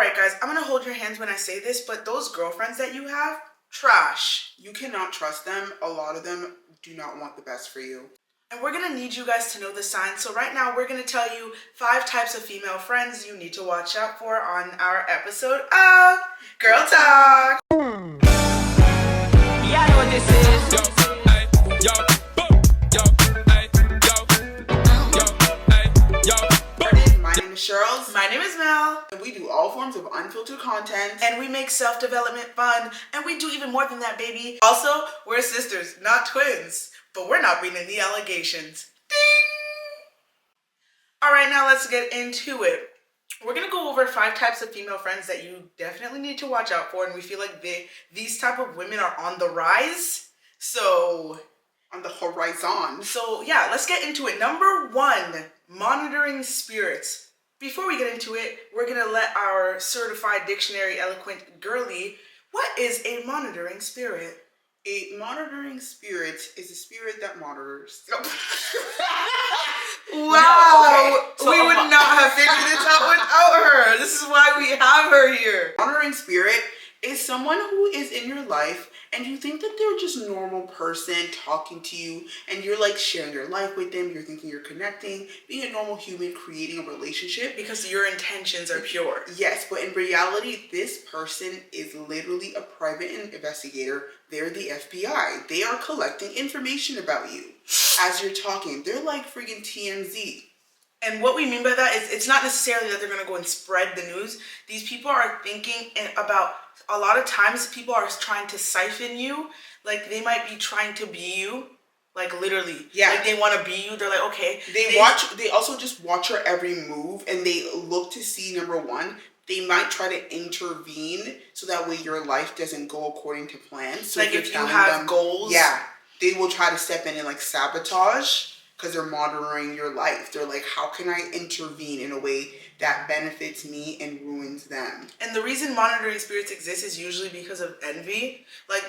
Alright guys, I'm gonna hold your hands when I say this, but those girlfriends that you have, trash. You cannot trust them. A lot of them do not want the best for you. And we're gonna need you guys to know the signs. So right now we're gonna tell you 5 types of female friends you need to watch out for on our episode of Girl Talk. Yeah, I know what this is. My name is Charles. My name is Mel. And we do all forms of unfiltered content. And we make self-development fun. And we do even more than that, baby. Also, we're sisters, not twins. But we're not being any allegations. Ding! Alright, now let's get into it. We're going to go over 5 types of female friends that you definitely need to watch out for. And we feel like these type of women are on the rise. So, on the horizon. So yeah, let's get into it. Number 1, monitoring spirits. Before we get into it, we're going to let our certified dictionary eloquent girly, what is a monitoring spirit? A monitoring spirit is a spirit that monitors. Wow, so we would not have figured this out without her. This is why we have her here. Monitoring spirit is someone who is in your life and you think that they're just a normal person talking to you and you're like sharing your life with them. You're thinking you're connecting, being a normal human, creating a relationship. Because your intentions are pure. Yes, but in reality, this person is literally a private investigator. They're the FBI. They are collecting information about you as you're talking. They're like friggin' TMZ. And what we mean by that is it's not necessarily that they're going to go and spread the news. These people are thinking about, a lot of times people are trying to siphon you. Like they might be trying to be you. Like literally. Yeah. Like they want to be you. They're like, okay. They also just watch your every move and they look to see, number 1, they might try to intervene so that way your life doesn't go according to plan. So like if you have goals. Yeah. They will try to step in and like sabotage. Because they're monitoring your life. They're like, how can I intervene in a way that benefits me and ruins them? And the reason monitoring spirits exist is usually because of envy. Like,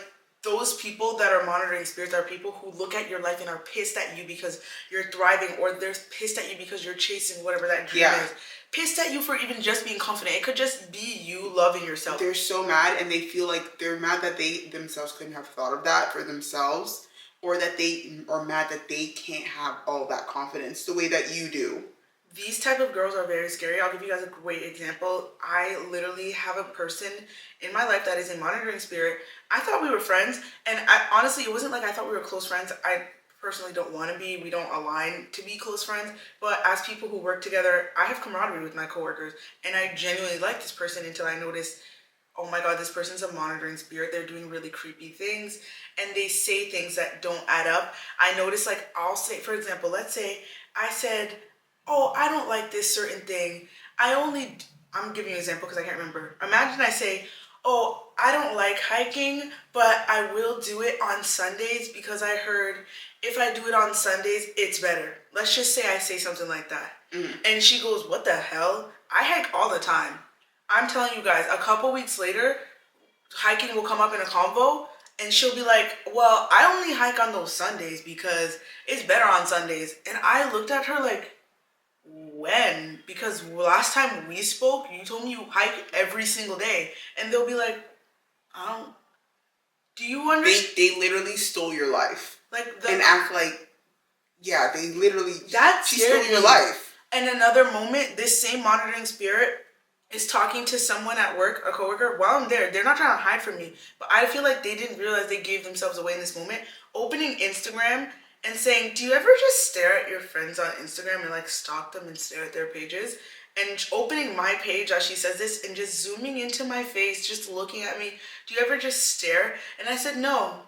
those people that are monitoring spirits are people who look at your life and are pissed at you because you're thriving, or they're pissed at you because you're chasing whatever that dream is. Pissed at you for even just being confident. It could just be you loving yourself. They're so mad and they feel like they're mad that they themselves couldn't have thought of that for themselves. Or that they are mad that they can't have all that confidence the way that you do. These type of girls are very scary. I'll give you guys a great example. I literally have a person in my life that is a monitoring spirit. I thought we were friends, and honestly, it wasn't like I thought we were close friends. I personally don't want to be. We don't align to be close friends. But as people who work together, I have camaraderie with my coworkers, and I genuinely like this person until I noticed, oh my God, this person's a monitoring spirit. They're doing really creepy things and they say things that don't add up. I notice, like, I'll say, for example, let's say I said, oh, I don't like this certain thing. I'm giving you an example because I can't remember. Imagine I say, oh, I don't like hiking, but I will do it on Sundays because I heard if I do it on Sundays, it's better. Let's just say I say something like that. And she goes, what the hell? I hike all the time. I'm telling you guys, a couple weeks later, hiking will come up in a convo, and she'll be like, well, I only hike on those Sundays because it's better on Sundays. And I looked at her like, when? Because last time we spoke, you told me you hike every single day. And they'll be like, do you understand? They literally stole your life. And act like, yeah, they literally, she stole your life. And another moment, this same monitoring spirit is talking to someone at work, a coworker, while I'm there. They're not trying to hide from me, but I feel like they didn't realize they gave themselves away in this moment. Opening Instagram and saying, do you ever just stare at your friends on Instagram and like stalk them and stare at their pages? And opening my page as she says this and just zooming into my face, just looking at me, do you ever just stare? And I said, no,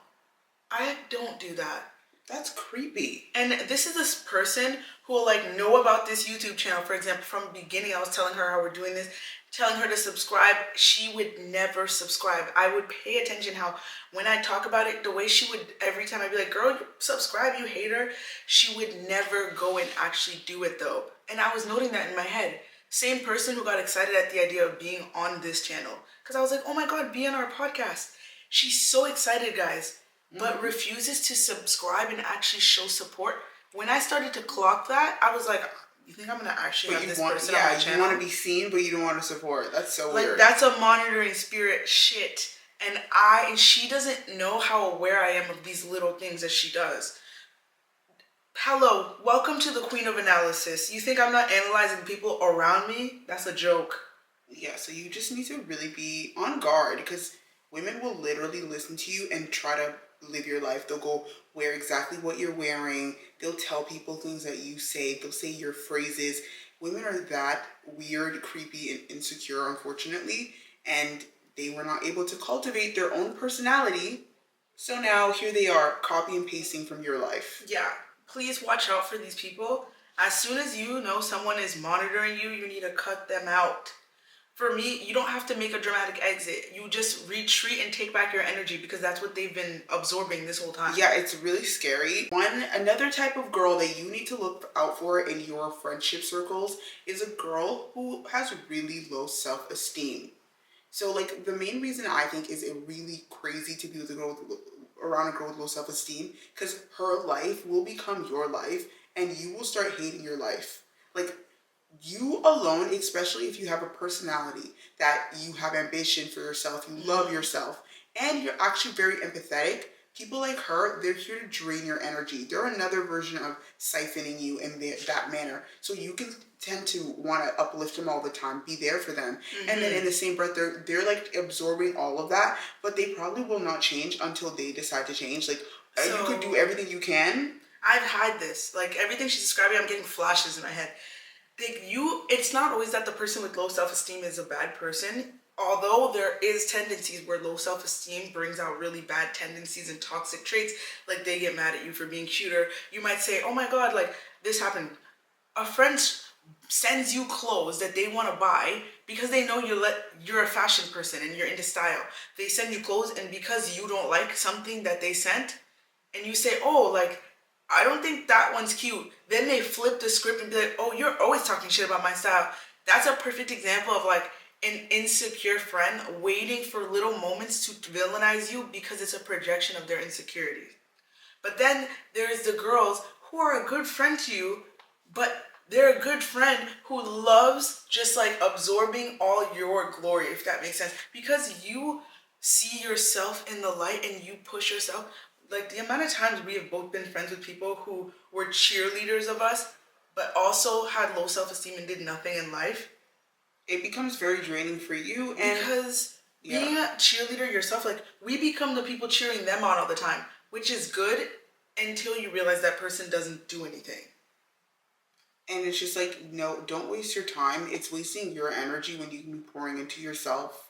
I don't do that. That's creepy. And this is this person who will like know about this YouTube channel. For example, from the beginning, I was telling her how we're doing this, telling her to subscribe. She would never subscribe. I would pay attention how when I talk about it, the way she would, every time I'd be like, girl, subscribe, you hater. She would never go and actually do it though. And I was noting that in my head. Same person who got excited at the idea of being on this channel. Because I was like, oh my God, be on our podcast. She's so excited, guys. But refuses to subscribe and actually show support. When I started to clock that, I was like, You think I'm gonna actually But have you this want, person on my yeah, you channel? want to be seen, but you don't want to support. That's so Like, weird. that's a monitoring spirit shit. And she doesn't know how aware I am of these little things that she does. Hello, welcome to the Queen of Analysis. You think I'm not analyzing people around me? That's a joke. Yeah, so you just need to really be on guard because women will literally listen to you and try to live your life. They'll go wear exactly what you're wearing. They'll tell people things that you say. They'll say your phrases. Women are that weird, creepy, and insecure, unfortunately, and they were not able to cultivate their own personality. So now here they are, copy and pasting from your life. Yeah, please watch out for these people. As soon as you know someone is monitoring you, you need to cut them out. For me, you don't have to make a dramatic exit. You just retreat and take back your energy because that's what they've been absorbing this whole time. Yeah, it's really scary. Another type of girl that you need to look out for in your friendship circles is a girl who has really low self-esteem. So, like, the main reason I think is it really crazy to be with a girl around a girl with low self-esteem because her life will become your life and you will start hating your life. Like, you alone, especially if you have a personality that you have ambition for yourself, you love yourself, and you're actually very empathetic, people like her, they're here to drain your energy. They're another version of siphoning you in that manner. So you can tend to want to uplift them all the time, be there for them. And then in the same breath, they're like absorbing all of that, but they probably will not change until they decide to change. Like, you could do everything you can. I've had this. Like, everything she's describing, I'm getting flashes in my head. It's not always that the person with low self-esteem is a bad person. Although there is tendencies where low self-esteem brings out really bad tendencies and toxic traits, like they get mad at you for being cuter. You might say, oh my God, like this happened. A friend sends you clothes that they want to buy because they know you're a fashion person and you're into style. They send you clothes, and because you don't like something that they sent, and you say, oh, like, I don't think that one's cute. Then they flip the script and be like, oh, you're always talking shit about my style. That's a perfect example of like an insecure friend waiting for little moments to villainize you because it's a projection of their insecurities. But then there's the girls who are a good friend to you, but they're a good friend who loves just like absorbing all your glory, if that makes sense. Because you see yourself in the light and you push yourself. Like the amount of times we have both been friends with people who were cheerleaders of us, but also had low self-esteem and did nothing in life. It becomes very draining for you. And because being a cheerleader yourself, like we become the people cheering them on all the time, which is good until you realize that person doesn't do anything. And it's just like, no, don't waste your time. It's wasting your energy when you can be pouring into yourself.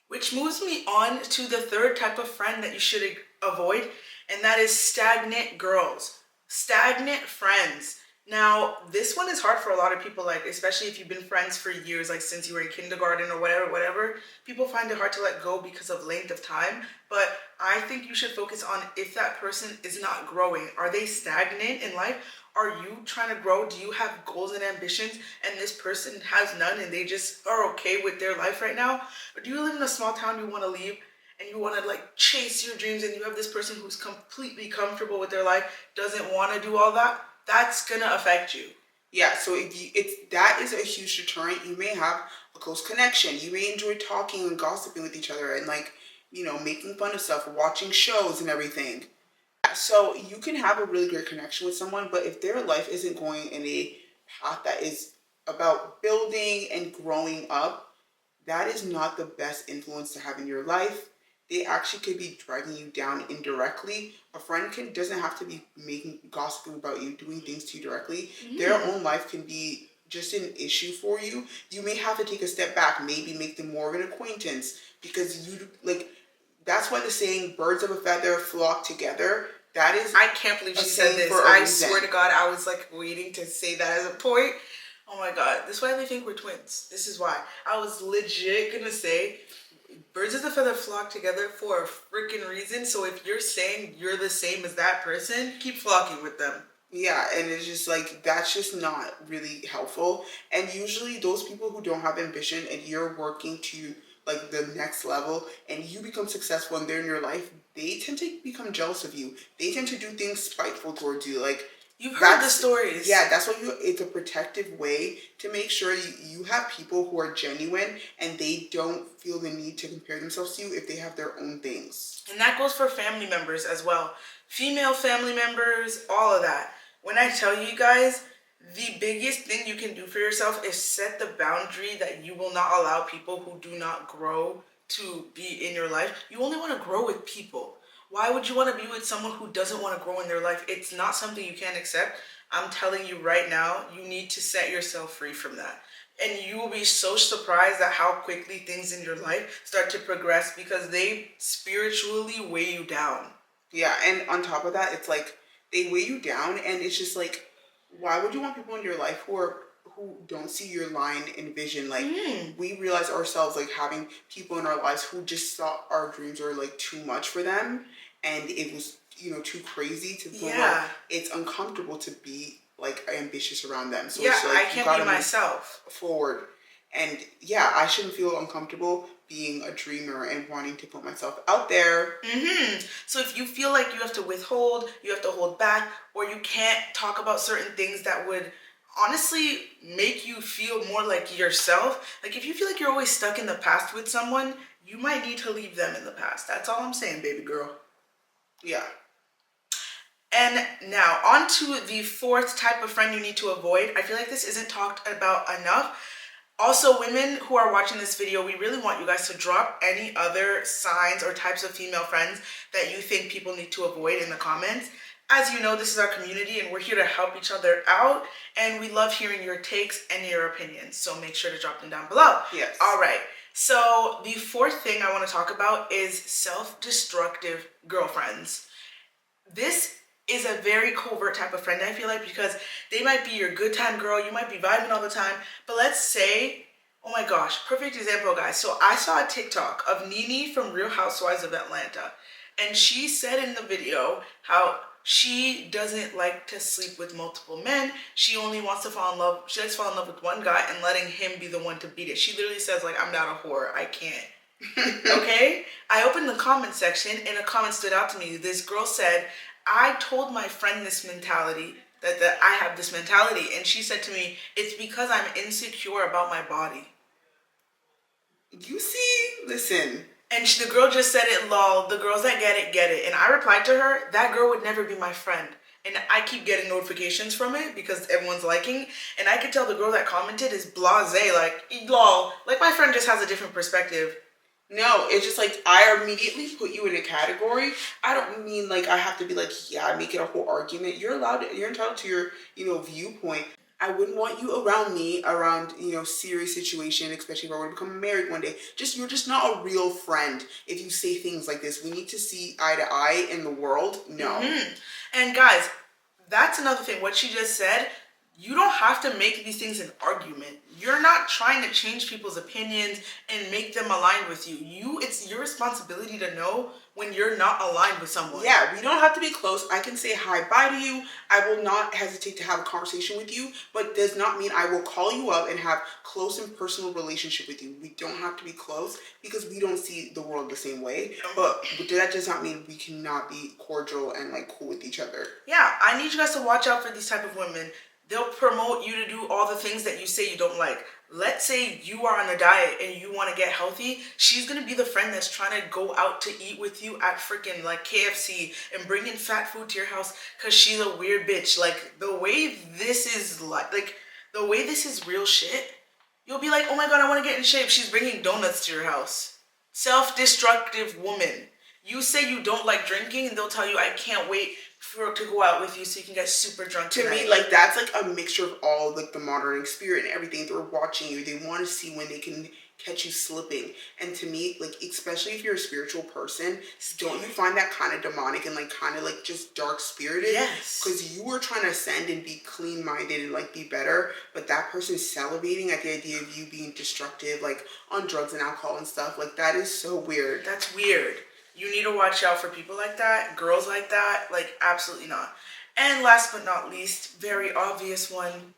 Which moves me on to the third type of friend that you should avoid, and that is stagnant girls. Stagnant friends. Now, this one is hard for a lot of people, like, especially if you've been friends for years, like since you were in kindergarten or whatever. People find it hard to let go because of length of time. But I think you should focus on if that person is not growing. Are they stagnant in life? Are you trying to grow? Do you have goals and ambitions and this person has none and they just are okay with their life right now? Or do you live in a small town you want to leave and you want to like chase your dreams and you have this person who's completely comfortable with their life, doesn't want to do all that? That's going to affect you. Yeah, so that is a huge deterrent. You may have a close connection. You may enjoy talking and gossiping with each other and like, making fun of stuff, watching shows and everything. So you can have a really great connection with someone, but if their life isn't going in a path that is about building and growing up, that is not the best influence to have in your life. They actually could be dragging you down indirectly. A friend doesn't have to be gossiping about you, doing things to you directly. Their own life can be just an issue for you. You may have to take a step back, maybe make them more of an acquaintance because that's why the saying "birds of a feather flock together." That is, I can't believe she said this. I swear to God, I was like waiting to say that as a point. Oh my God, this is why they think we're twins. This is why. I was legit gonna say birds of a feather flock together for a freaking reason. So if you're saying you're the same as that person, keep flocking with them. Yeah, and it's just like, that's just not really helpful. And usually those people who don't have ambition and you're working to like the next level and you become successful and they're in your life, they tend to become jealous of you. They tend to do things spiteful towards you. Like, You've heard the stories. Yeah, that's what it's a protective way to make sure you have people who are genuine and they don't feel the need to compare themselves to you if they have their own things. And that goes for family members as well. Female family members, all of that. When I tell you guys, the biggest thing you can do for yourself is set the boundary that you will not allow people who do not grow to be in your life. You only want to grow with people. Why would you want to be with someone who doesn't want to grow in their life? It's not something you can't accept. I'm telling you right now, you need to set yourself free from that. And you will be so surprised at how quickly things in your life start to progress because they spiritually weigh you down. Yeah, and on top of that, it's like they weigh you down, and it's just like, why would you want people in your life who don't see your line and vision? Like, we realize ourselves like having people in our lives who just thought our dreams were like too much for them, and it was too crazy to feel like it's uncomfortable to be like ambitious around them. So it's like, I can't be myself. Forward. And yeah, I shouldn't feel uncomfortable being a dreamer and wanting to put myself out there. So if you feel like you have to withhold, you have to hold back, or you can't talk about certain things that would honestly make you feel more like yourself, like if you feel like you're always stuck in the past with someone, you might need to leave them in the past. That's all I'm saying, baby girl. Yeah. And now, on to the fourth type of friend you need to avoid. I feel like this isn't talked about enough. Also, women who are watching this video, we really want you guys to drop any other signs or types of female friends that you think people need to avoid in the comments. As you know, this is our community and we're here to help each other out. And we love hearing your takes and your opinions. So make sure to drop them down below. Yes. All right. So the fourth thing I want to talk about is self-destructive girlfriends. This is a very covert type of friend, I feel like, because they might be your good time girl, you might be vibing all the time, but let's say, oh my gosh, perfect example, guys. So I saw a TikTok of Nene from Real Housewives of Atlanta, and she said in the video how she doesn't like to sleep with multiple men. She only wants to fall in love, she likes to fall in love with one guy and letting him be the one to beat it. She literally says, like, I'm not a whore, I can't. Okay? I opened the comment section and a comment stood out to me. This girl said, I told my friend this mentality, that I have this mentality, and she said to me, it's because I'm insecure about my body. You see, listen. And the girl just said it, lol, the girls that get it, get it. And I replied to her, that girl would never be my friend. And I keep getting notifications from it because everyone's liking. And I could tell the girl that commented is blasé, like, lol, like my friend just has a different perspective. No, it's just like I immediately put you in a category. I don't mean like I have to be like, yeah, make it a whole argument. You're entitled to your, viewpoint. I wouldn't want you around me, around, serious situation, especially if I were to become married one day. You're just not a real friend if you say things like this. We need to see eye to eye in the world. No. And guys, that's another thing. What she just said, you don't have to make these things an argument. You're not trying to change people's opinions and make them aligned with you. It's your responsibility to know when you're not aligned with someone. Yeah, we don't have to be close. I can say hi, bye to you. I will not hesitate to have a conversation with you, but does not mean I will call you up and have close and personal relationship with you. We don't have to be close because we don't see the world the same way. But that does not mean we cannot be cordial and like cool with each other. Yeah, I need you guys to watch out for these type of women. They'll promote you to do all the things that you say you don't like. Let's say you are on a diet and you want to get healthy. She's going to be the friend that's trying to go out to eat with you at freaking like KFC and bring in fat food to your house because she's a weird bitch. Like the way this is the way this is real shit, you'll be like, oh my God, I want to get in shape. She's bringing donuts to your house. Self-destructive woman. You say you don't like drinking and they'll tell you, I can't wait to go out with you so you can get super drunk tonight. To me, like that's like a mixture of all like the modern spirit and everything. They're watching you. They want to see when they can catch you slipping. And to me, like especially if you're a spiritual person, don't you find that kind of demonic and like kind of like just dark spirited? Yes. Because you were trying to ascend and be clean minded and like be better, but that person's salivating at the idea of you being destructive, like on drugs and alcohol and stuff. Like that is so weird. That's weird. You need to watch out for people like that, girls like that, like absolutely not. And last but not least, very obvious one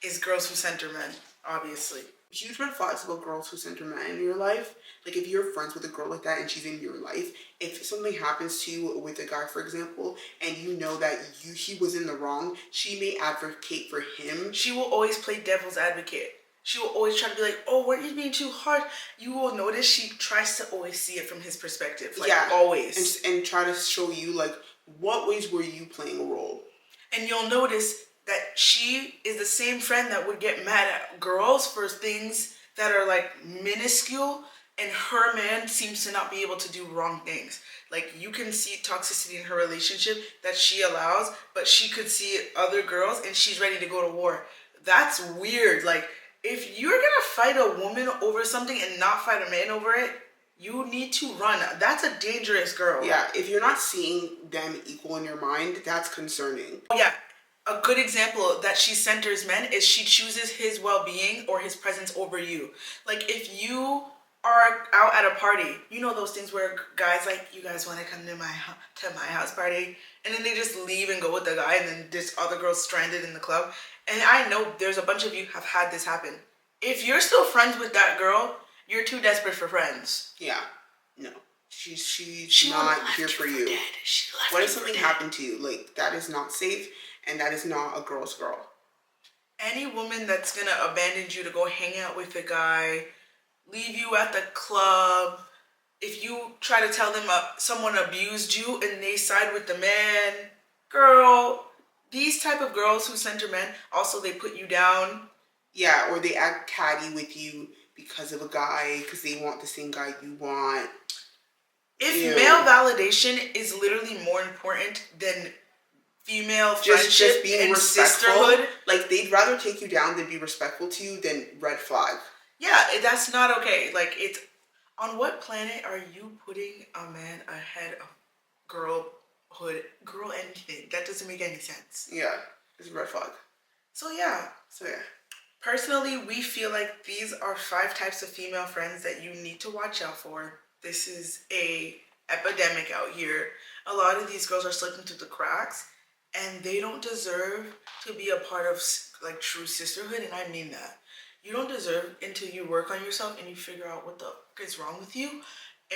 is girls who center men, obviously. Huge red flags about girls who center men in your life. Like if you're friends with a girl like that and she's in your life, if something happens to you with a guy, for example, and you know that he was in the wrong, she may advocate for him. She will always play devil's advocate. She will always try to be like, oh, weren't you being too hard? You will notice she tries to always see it from his perspective. Like, yeah, always. And try to show you, like, what ways were you playing a role? And you'll notice that she is the same friend that would get mad at girls for things that are, like, minuscule, and her man seems to not be able to do wrong things. Like, you can see toxicity in her relationship that she allows, but she could see other girls and she's ready to go to war. That's weird. Like, if you're gonna fight a woman over something and not fight a man over it, you need to run. That's a dangerous girl. Yeah, if you're not seeing them equal in your mind, that's concerning. Yeah, a good example that she centers men is she chooses his well-being or his presence over you. Like, if you are out at a party, you know those things where guys like, you guys want to come to my house party, and then they just leave and go with the guy, and then this other girl's stranded in the club. And I know there's a bunch of you have had this happen. If you're still friends with that girl, you're too desperate for friends. Yeah, no, she's not here for you. What if something happened to you? Like, that is not safe, and that is not a girl's girl. Any woman that's gonna abandon you to go hang out with a guy, leave you at the club, if you try to tell them someone abused you and they side with the man, girl, these type of girls who center men, also they put you down. Yeah, or they act catty with you because of a guy, because they want the same guy you want. If male validation is literally more important than female friendship just being and respectful, sisterhood, like, they'd rather take you down than be respectful to you, than red flag. Yeah, that's not okay. Like, it's, on what planet are you putting a man ahead of girlhood, girl anything? That doesn't make any sense. Yeah, it's a red flag. So yeah. So yeah. Personally, we feel like these are 5 types of female friends that you need to watch out for. This is a epidemic out here. A lot of these girls are slipping through the cracks, and they don't deserve to be a part of, like, true sisterhood, and I mean that. You don't deserve until you work on yourself and you figure out what the fuck is wrong with you.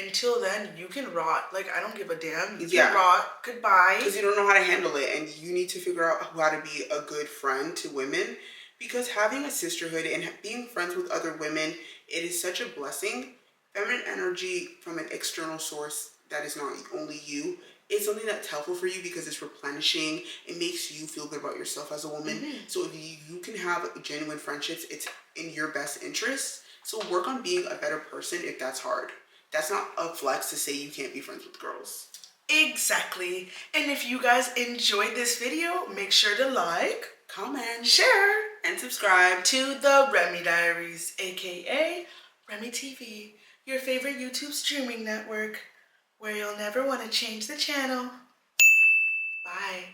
Until then, you can rot. Like, I don't give a damn. You can rot. Goodbye. Because you don't know how to handle it, and you need to figure out how to be a good friend to women. Because having a sisterhood and being friends with other women, it is such a blessing. Feminine energy from an external source that is not only you, it's something that's helpful for you because it's replenishing. It makes you feel good about yourself as a woman. Mm-hmm. So if you can have genuine friendships, it's in your best interest. So work on being a better person if that's hard. That's not a flex to say you can't be friends with girls. Exactly. And if you guys enjoyed this video, make sure to like, comment, share, and subscribe to the Remy Diaries, aka Remy TV, your favorite YouTube streaming network, where you'll never want to change the channel. Bye.